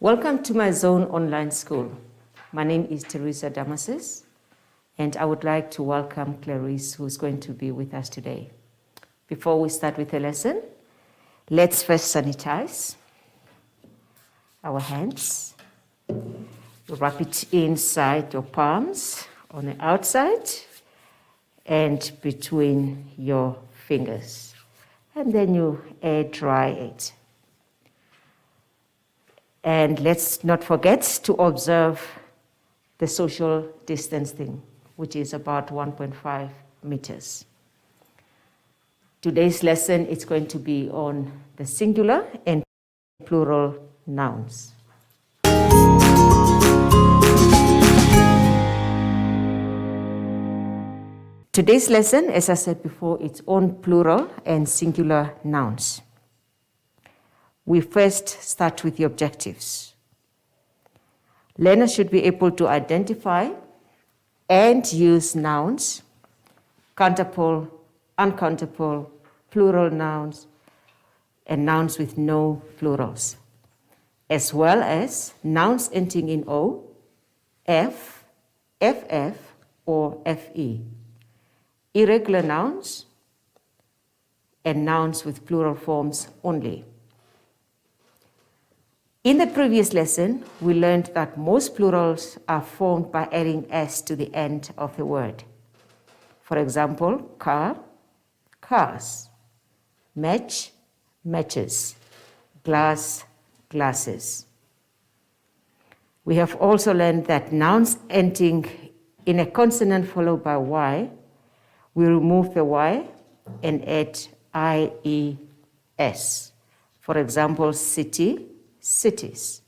Welcome to my Zone Online School. My name is Teresa Damasis, and I would like to welcome Clarice, who's going to be with us today. Before we start with the lesson, let's first sanitize our hands. You wrap it inside your palms, on the outside, and between your fingers. And then you air dry it. And let's not forget to observe the social distancing, which is about 1.5 meters. Today's lesson is going to be on the singular and plural nouns. Today's lesson, as I said before, it's on plural and singular nouns. We first start with the objectives. Learners should be able to identify and use nouns, countable, uncountable, plural nouns, and nouns with no plurals, as well as nouns ending in O, F, FF, or FE, irregular nouns, and nouns with plural forms only. In the previous lesson, we learned that most plurals are formed by adding s to the end of the word. For example, car, cars, match, matches, glass, glasses. We have also learned that nouns ending in a consonant followed by y, we remove the y and add ies. For example, city, cities,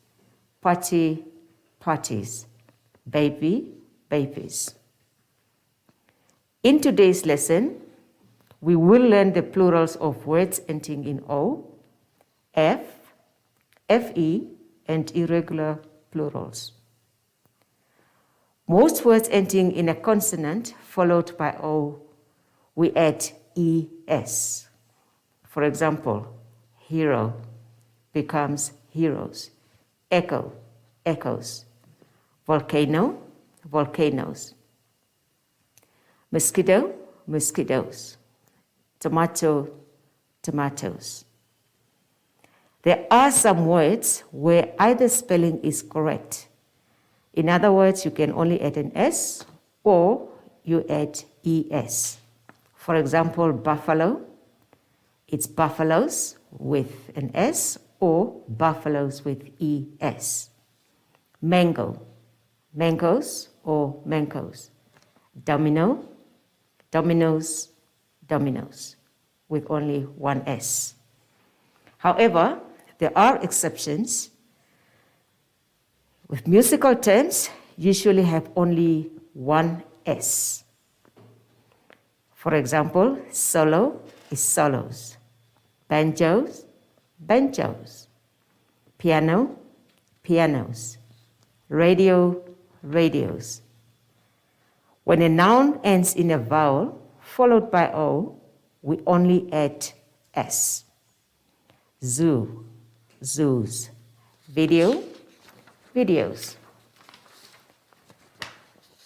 party, parties, baby, babies. In today's lesson, we will learn the plurals of words ending in O, F, FE, and irregular plurals. Most words ending in a consonant followed by O, we add ES. For example, hero becomes heroes, echo, echoes, volcano, volcanoes, mosquito, mosquitoes, tomato, tomatoes. There are some words where either spelling is correct. In other words, you can only add an S or you add ES. For example, buffalo, it's buffaloes with an S or buffaloes with ES. Mango, mangoes or mangoes. Domino, dominoes, dominoes with only one S. However, there are exceptions. With musical terms, usually have only one S. For example, solo is solos, banjos, banjos, piano, pianos, radio, radios. When a noun ends in a vowel followed by O, we only add S. Zoo, zoos, video, videos.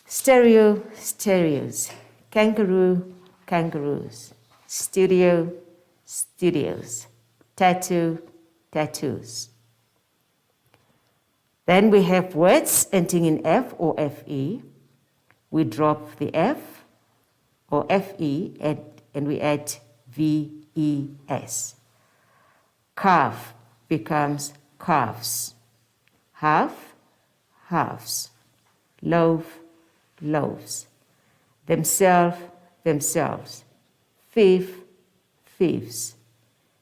Stereo, stereos, kangaroo, kangaroos, studio, studios, tattoo, tattoos. Then we have words ending in F or FE. We drop the F or FE and we add VES. Calf becomes calves. Half, halves. Loaf, loaves. Themselves, themselves. Thief, thieves.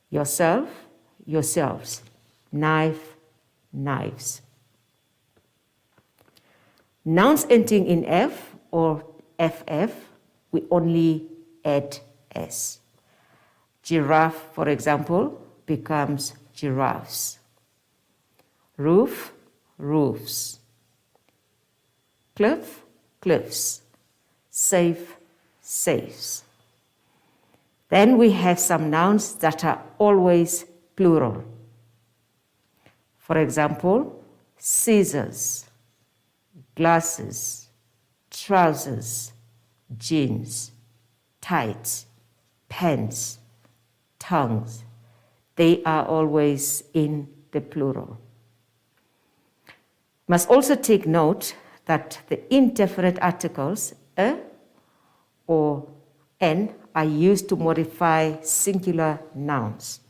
Yourself, yourselves. Knife, knives. Nouns ending in F or FF, we only add S. Giraffe, for example, becomes giraffes. Roof, roofs. Cliff, cliffs. Safe, safes. Then we have some nouns that are always plural. For example, scissors, glasses, trousers, jeans, tights, pants, tongues. They are always in the plural. Must also take note that the indefinite articles a or n are used to modify singular nouns.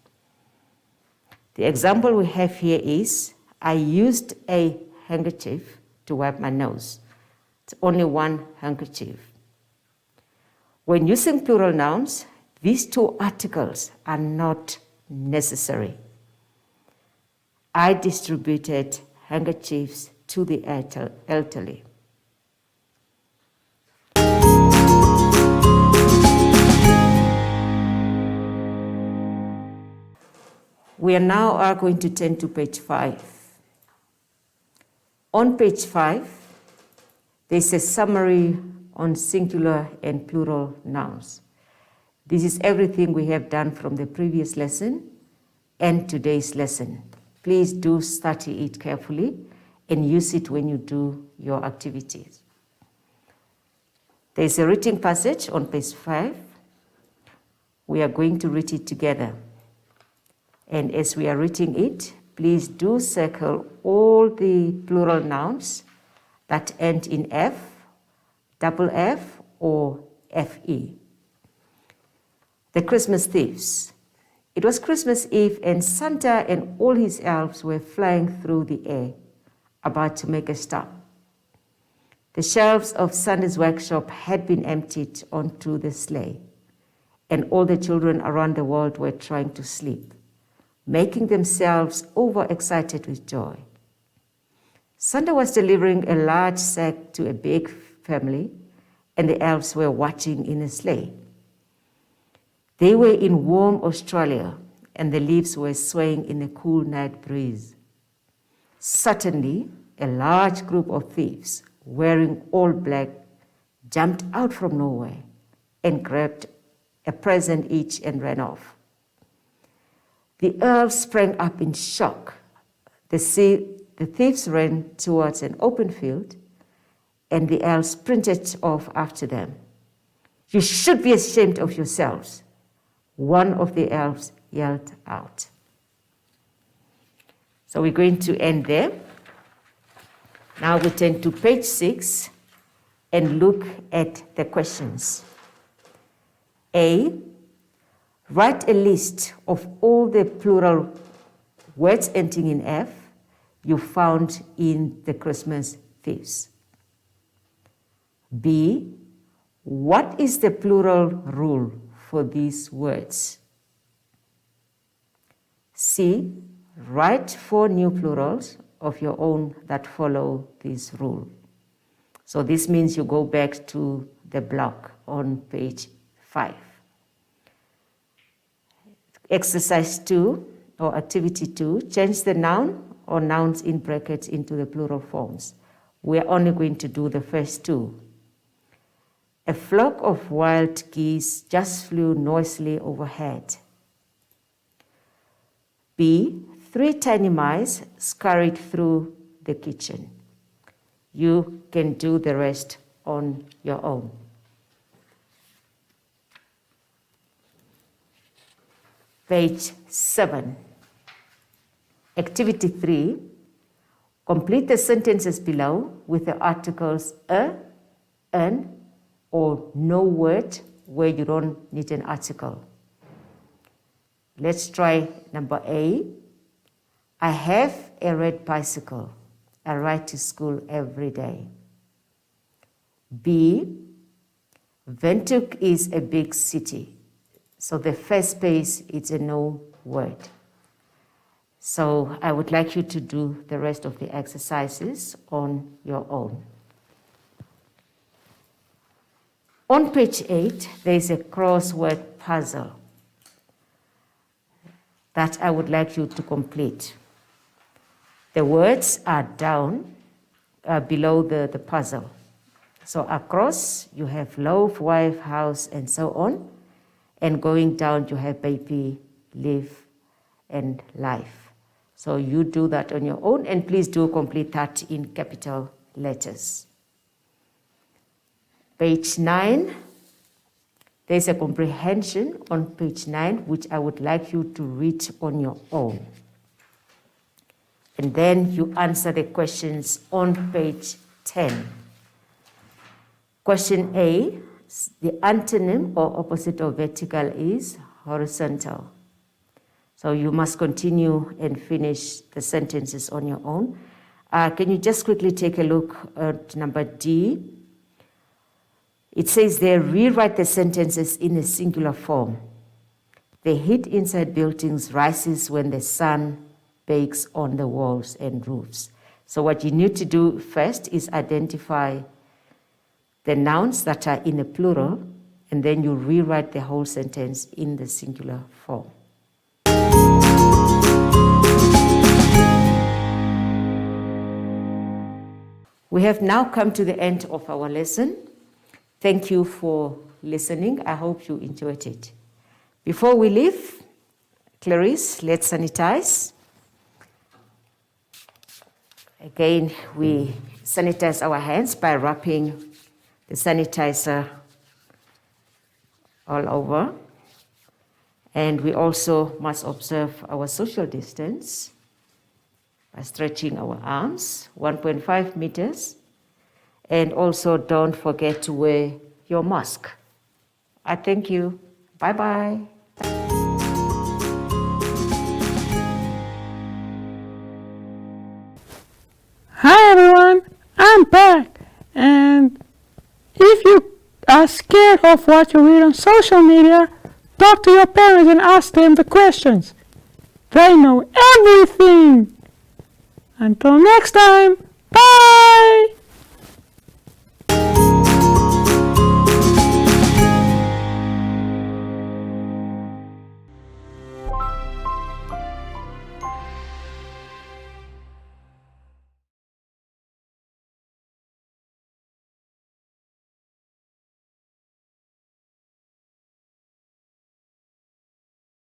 The example we have here is, I used a handkerchief to wipe my nose. It's only one handkerchief. When using plural nouns, these two articles are not necessary. I distributed handkerchiefs to the elderly. We are now going to turn to page 5. On page 5, there's a summary on singular and plural nouns. This is everything we have done from the previous lesson and today's lesson. Please do study it carefully and use it when you do your activities. There's a reading passage on page 5. We are going to read it together. And as we are reading it, please do circle all the plural nouns that end in F, double F, or FE. The Christmas thieves. It was Christmas Eve, and Santa and all his elves were flying through the air, about to make a stop. The shelves of Santa's workshop had been emptied onto the sleigh, and all the children around the world were trying to sleep, making themselves overexcited with joy. Santa was delivering a large sack to a big family, and the elves were watching in a sleigh. They were in warm Australia, and the leaves were swaying in a cool night breeze. Suddenly, a large group of thieves, wearing all black, jumped out from nowhere and grabbed a present each and ran off. The elves sprang up in shock. The thieves ran towards an open field, and the elves sprinted off after them. "You should be ashamed of yourselves," one of the elves yelled out. So we're going to end there. Now we turn to page 6 and look at the questions. A, write a list of all the plural words ending in F you found in the Christmas thieves. B, what is the plural rule for these words? C, write 4 new plurals of your own that follow this rule. So this means you go back to the block on page 5. Exercise 2 or activity 2, change the noun or nouns in brackets into the plural forms. We're only going to do the first 2. A flock of wild geese just flew noisily overhead. B, 3 tiny mice scurried through the kitchen. You can do the rest on your own. Page 7. Activity 3. Complete the sentences below with the articles a, an, or no word where you don't need an article. Let's try number A. I have a red bicycle. I ride to school every day. B. Windhoek is a big city. So the first space is a no word. So I would like you to do the rest of the exercises on your own. On page 8, there is a crossword puzzle that I would like you to complete. The words are down below the puzzle. So across, you have loaf, wife, house, and so on. And going down, you have baby, live, and life. So you do that on your own, and please do complete that in capital letters. Page 9, there's a comprehension on page 9, which I would like you to read on your own. And then you answer the questions on page 10. Question A, the antonym or opposite of vertical is horizontal. So you must continue and finish the sentences on your own. Can you just quickly take a look at number D? It says there, rewrite the sentences in a singular form. The heat inside buildings rises when the sun bakes on the walls and roofs. So what you need to do first is identify the nouns that are in a plural, and then you rewrite the whole sentence in the singular form. We have now come to the end of our lesson. Thank you for listening. I hope you enjoyed it. Before we leave, Clarice, let's sanitize. Again, we sanitize our hands by wrapping the sanitizer all over. And we also must observe our social distance by stretching our arms, 1.5 meters. And also don't forget to wear your mask. I thank you. Bye-bye. Hi everyone, I'm back, and if you are scared of what you read on social media, talk to your parents and ask them the questions. They know everything. Until next time, bye!